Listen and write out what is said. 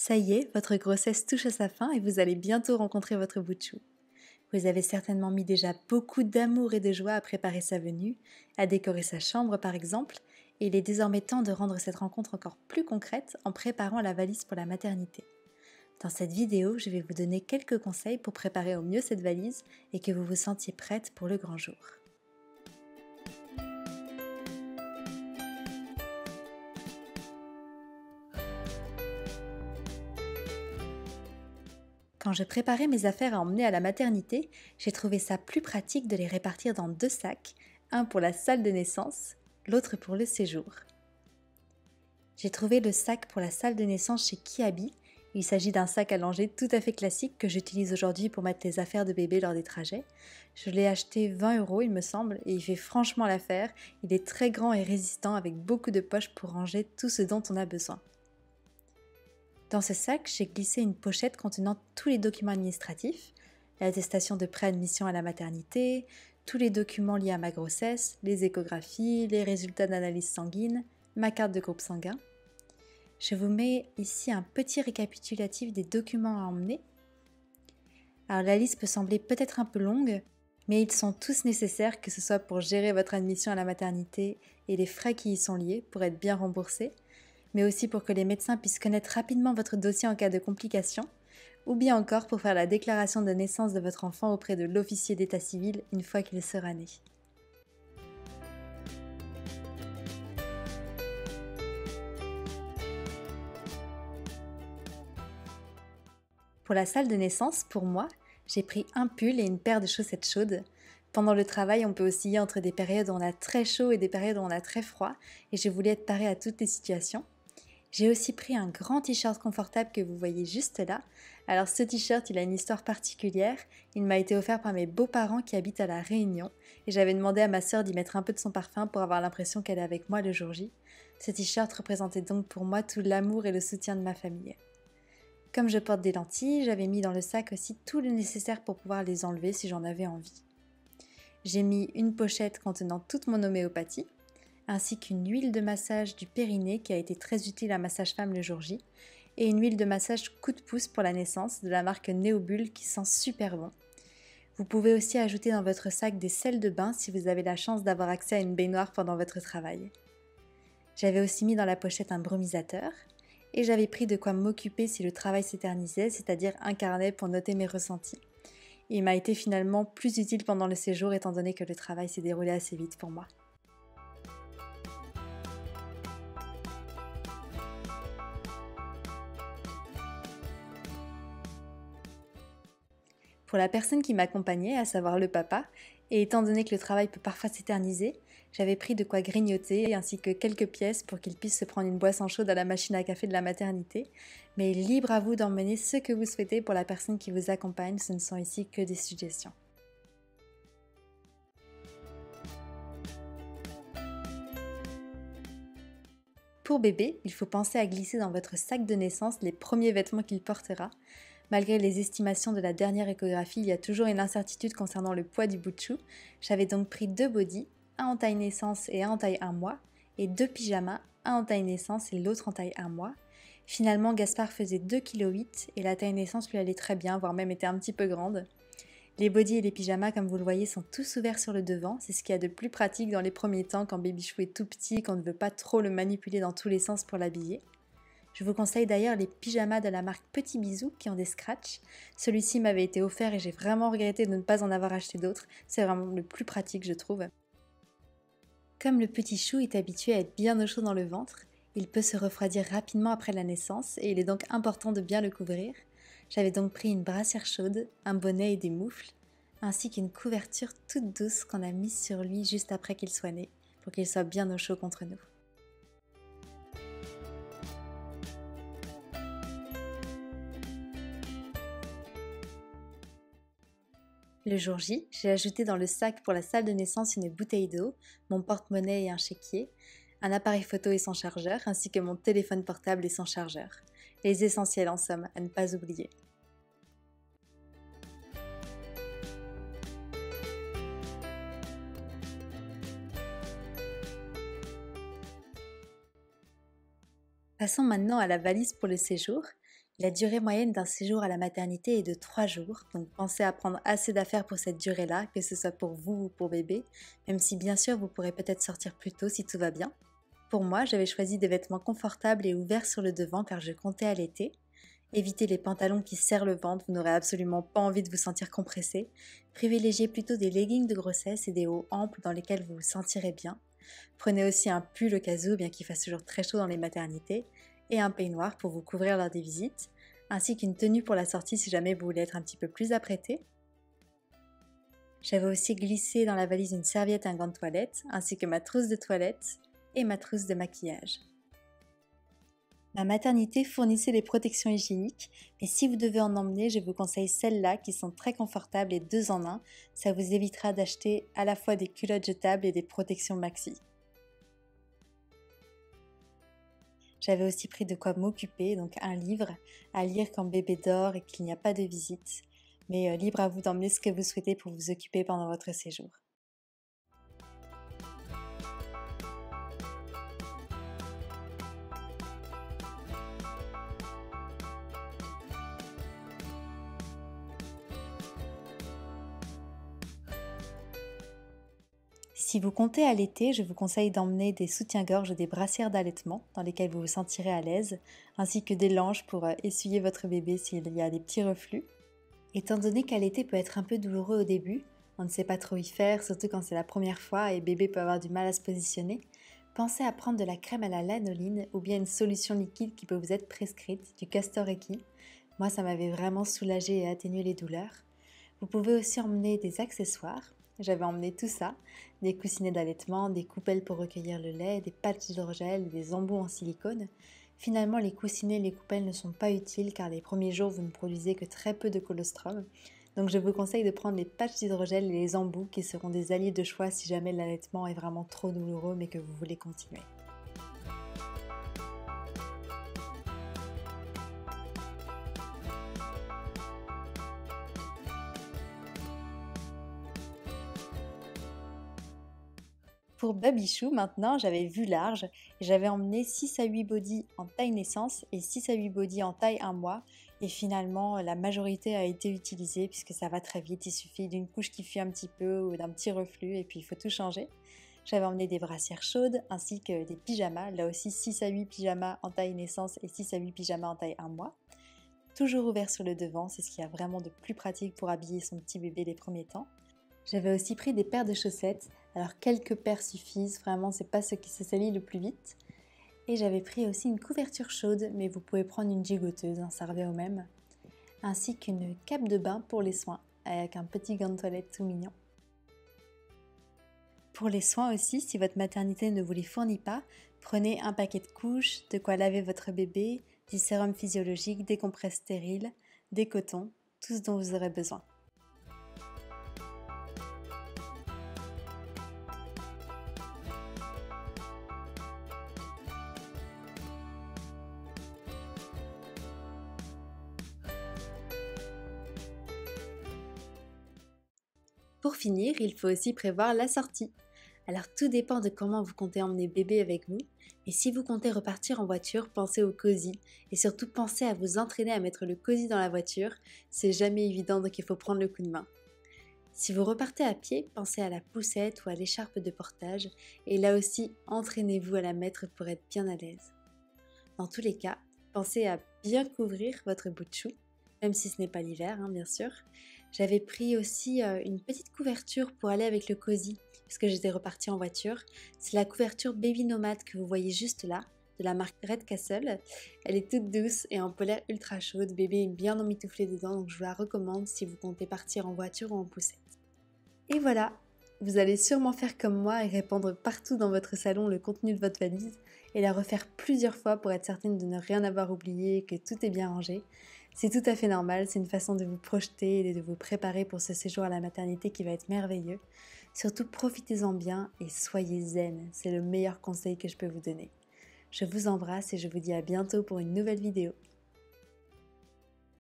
Ça y est, votre grossesse touche à sa fin et vous allez bientôt rencontrer votre bout de chou. Vous avez certainement mis déjà beaucoup d'amour et de joie à préparer sa venue, à décorer sa chambre par exemple, et il est désormais temps de rendre cette rencontre encore plus concrète en préparant la valise pour la maternité. Dans cette vidéo, je vais vous donner quelques conseils pour préparer au mieux cette valise et que vous vous sentiez prête pour le grand jour. Quand je préparais mes affaires à emmener à la maternité, j'ai trouvé ça plus pratique de les répartir dans 2 sacs, un pour la salle de naissance, l'autre pour le séjour. J'ai trouvé le sac pour la salle de naissance chez Kiabi. Il s'agit d'un sac allongé tout à fait classique que j'utilise aujourd'hui pour mettre les affaires de bébé lors des trajets. Je l'ai acheté 20 € il me semble et il fait franchement l'affaire. Il est très grand et résistant avec beaucoup de poches pour ranger tout ce dont on a besoin. Dans ce sac, j'ai glissé une pochette contenant tous les documents administratifs, l'attestation de préadmission à la maternité, tous les documents liés à ma grossesse, les échographies, les résultats d'analyse sanguine, ma carte de groupe sanguin. Je vous mets ici un petit récapitulatif des documents à emmener. Alors la liste peut sembler peut-être un peu longue, mais ils sont tous nécessaires, que ce soit pour gérer votre admission à la maternité et les frais qui y sont liés pour être bien remboursé, mais aussi pour que les médecins puissent connaître rapidement votre dossier en cas de complications, ou bien encore pour faire la déclaration de naissance de votre enfant auprès de l'officier d'état civil une fois qu'il sera né. Pour la salle de naissance, pour moi, j'ai pris un pull et une paire de chaussettes chaudes. Pendant le travail, on peut osciller entre des périodes où on a très chaud et des périodes où on a très froid, et je voulais être parée à toutes les situations. J'ai aussi pris un grand t-shirt confortable que vous voyez juste là. Alors ce t-shirt, il a une histoire particulière. Il m'a été offert par mes beaux-parents qui habitent à La Réunion et j'avais demandé à ma sœur d'y mettre un peu de son parfum pour avoir l'impression qu'elle est avec moi le jour J. Ce t-shirt représentait donc pour moi tout l'amour et le soutien de ma famille. Comme je porte des lentilles, j'avais mis dans le sac aussi tout le nécessaire pour pouvoir les enlever si j'en avais envie. J'ai mis une pochette contenant toute mon homéopathie, ainsi qu'une huile de massage du périnée qui a été très utile à ma sage-femme le jour J, et une huile de massage coup de pouce pour la naissance de la marque Neobull qui sent super bon. Vous pouvez aussi ajouter dans votre sac des sels de bain si vous avez la chance d'avoir accès à une baignoire pendant votre travail. J'avais aussi mis dans la pochette un brumisateur, et j'avais pris de quoi m'occuper si le travail s'éternisait, c'est-à-dire un carnet pour noter mes ressentis. Il m'a été finalement plus utile pendant le séjour étant donné que le travail s'est déroulé assez vite pour moi. Pour la personne qui m'accompagnait, à savoir le papa, et étant donné que le travail peut parfois s'éterniser, j'avais pris de quoi grignoter ainsi que quelques pièces pour qu'il puisse se prendre une boisson chaude à la machine à café de la maternité. Mais libre à vous d'emmener ce que vous souhaitez pour la personne qui vous accompagne, ce ne sont ici que des suggestions. Pour bébé, il faut penser à glisser dans votre sac de naissance les premiers vêtements qu'il portera. Malgré les estimations de la dernière échographie, il y a toujours une incertitude concernant le poids du bout de chou. J'avais donc pris 2 bodys, un en taille naissance et un en taille 1 mois, et 2 pyjamas, un en taille naissance et l'autre en taille 1 mois. Finalement, Gaspard faisait 2,8 kg et la taille naissance lui allait très bien, voire même était un petit peu grande. Les bodys et les pyjamas, comme vous le voyez, sont tous ouverts sur le devant. C'est ce qu'il y a de plus pratique dans les premiers temps quand Baby Chou est tout petit et qu'on ne veut pas trop le manipuler dans tous les sens pour l'habiller. Je vous conseille d'ailleurs les pyjamas de la marque Petit Bisou qui ont des scratchs. Celui-ci m'avait été offert et j'ai vraiment regretté de ne pas en avoir acheté d'autres. C'est vraiment le plus pratique, je trouve. Comme le petit chou est habitué à être bien au chaud dans le ventre, il peut se refroidir rapidement après la naissance et il est donc important de bien le couvrir. J'avais donc pris une brassière chaude, un bonnet et des moufles, ainsi qu'une couverture toute douce qu'on a mise sur lui juste après qu'il soit né, pour qu'il soit bien au chaud contre nous. Le jour J, j'ai ajouté dans le sac pour la salle de naissance une bouteille d'eau, mon porte-monnaie et un chéquier, un appareil photo et son chargeur, ainsi que mon téléphone portable et son chargeur. Les essentiels en somme, à ne pas oublier. Passons maintenant à la valise pour le séjour. La durée moyenne d'un séjour à la maternité est de 3 jours, donc pensez à prendre assez d'affaires pour cette durée-là, que ce soit pour vous ou pour bébé, même si bien sûr vous pourrez peut-être sortir plus tôt si tout va bien. Pour moi, j'avais choisi des vêtements confortables et ouverts sur le devant car je comptais allaiter. Évitez les pantalons qui serrent le ventre, vous n'aurez absolument pas envie de vous sentir compressé. Privilégiez plutôt des leggings de grossesse et des hauts amples dans lesquels vous vous sentirez bien. Prenez aussi un pull au cas où, bien qu'il fasse toujours très chaud dans les maternités, et un peignoir pour vous couvrir lors des visites, ainsi qu'une tenue pour la sortie si jamais vous voulez être un petit peu plus apprêté. J'avais aussi glissé dans la valise une serviette et un gant de toilette, ainsi que ma trousse de toilette et ma trousse de maquillage. Ma maternité fournissait des protections hygiéniques, mais si vous devez en emmener, je vous conseille celles-là qui sont très confortables et 2 en 1. Ça vous évitera d'acheter à la fois des culottes jetables et des protections maxi. J'avais aussi pris de quoi m'occuper, donc un livre à lire quand bébé dort et qu'il n'y a pas de visite. Mais libre à vous d'emmener ce que vous souhaitez pour vous occuper pendant votre séjour. Si vous comptez allaiter, je vous conseille d'emmener des soutiens-gorge ou des brassières d'allaitement dans lesquelles vous vous sentirez à l'aise, ainsi que des langes pour essuyer votre bébé s'il y a des petits reflux. Étant donné qu'allaiter peut être un peu douloureux au début, on ne sait pas trop y faire, surtout quand c'est la première fois et bébé peut avoir du mal à se positionner, pensez à prendre de la crème à la lanoline ou bien une solution liquide qui peut vous être prescrite, du castor Reiki. Moi, ça m'avait vraiment soulagé et atténué les douleurs. Vous pouvez aussi emmener des accessoires. J'avais emmené tout ça, des coussinets d'allaitement, des coupelles pour recueillir le lait, des patchs d'hydrogel, des embouts en silicone. Finalement, les coussinets et les coupelles ne sont pas utiles car les premiers jours, vous ne produisez que très peu de colostrum. Donc je vous conseille de prendre les patchs d'hydrogel et les embouts qui seront des alliés de choix si jamais l'allaitement est vraiment trop douloureux mais que vous voulez continuer. Pour Babichou, maintenant, j'avais vu large et j'avais emmené 6 à 8 bodys en taille naissance et 6 à 8 bodys en taille 1 mois. Et finalement, la majorité a été utilisée puisque ça va très vite. Il suffit d'une couche qui fuit un petit peu ou d'un petit reflux et puis il faut tout changer. J'avais emmené des brassières chaudes ainsi que des pyjamas. Là aussi, 6 à 8 pyjamas en taille naissance et 6 à 8 pyjamas en taille 1 mois. Toujours ouvert sur le devant, c'est ce qu'il y a vraiment de plus pratique pour habiller son petit bébé les premiers temps. J'avais aussi pris des paires de chaussettes, alors quelques paires suffisent, vraiment c'est pas ce qui se salit le plus vite. Et j'avais pris aussi une couverture chaude, mais vous pouvez prendre une gigoteuse, ça revient au même. Ainsi qu'une cape de bain pour les soins, avec un petit gant de toilette tout mignon. Pour les soins aussi, si votre maternité ne vous les fournit pas, prenez un paquet de couches, de quoi laver votre bébé, du sérum physiologique, des compresses stériles, des cotons, tout ce dont vous aurez besoin. Pour finir, il faut aussi prévoir la sortie. Alors tout dépend de comment vous comptez emmener bébé avec vous, mais si vous comptez repartir en voiture, pensez au cosy et surtout pensez à vous entraîner à mettre le cosy dans la voiture, c'est jamais évident donc il faut prendre le coup de main. Si vous repartez à pied, pensez à la poussette ou à l'écharpe de portage et là aussi entraînez-vous à la mettre pour être bien à l'aise. Dans tous les cas, pensez à bien couvrir votre bout de chou, même si ce n'est pas l'hiver, bien sûr. J'avais pris aussi une petite couverture pour aller avec le cosy, puisque j'étais repartie en voiture. C'est la couverture Baby Nomad que vous voyez juste là, de la marque Red Castle. Elle est toute douce et en polaire ultra chaude. Bébé est bien emmitouflé dedans, donc je vous la recommande si vous comptez partir en voiture ou en poussette. Et voilà, vous allez sûrement faire comme moi et répandre partout dans votre salon le contenu de votre valise et la refaire plusieurs fois pour être certaine de ne rien avoir oublié et que tout est bien rangé. C'est tout à fait normal, c'est une façon de vous projeter et de vous préparer pour ce séjour à la maternité qui va être merveilleux. Surtout profitez-en bien et soyez zen, c'est le meilleur conseil que je peux vous donner. Je vous embrasse et je vous dis à bientôt pour une nouvelle vidéo.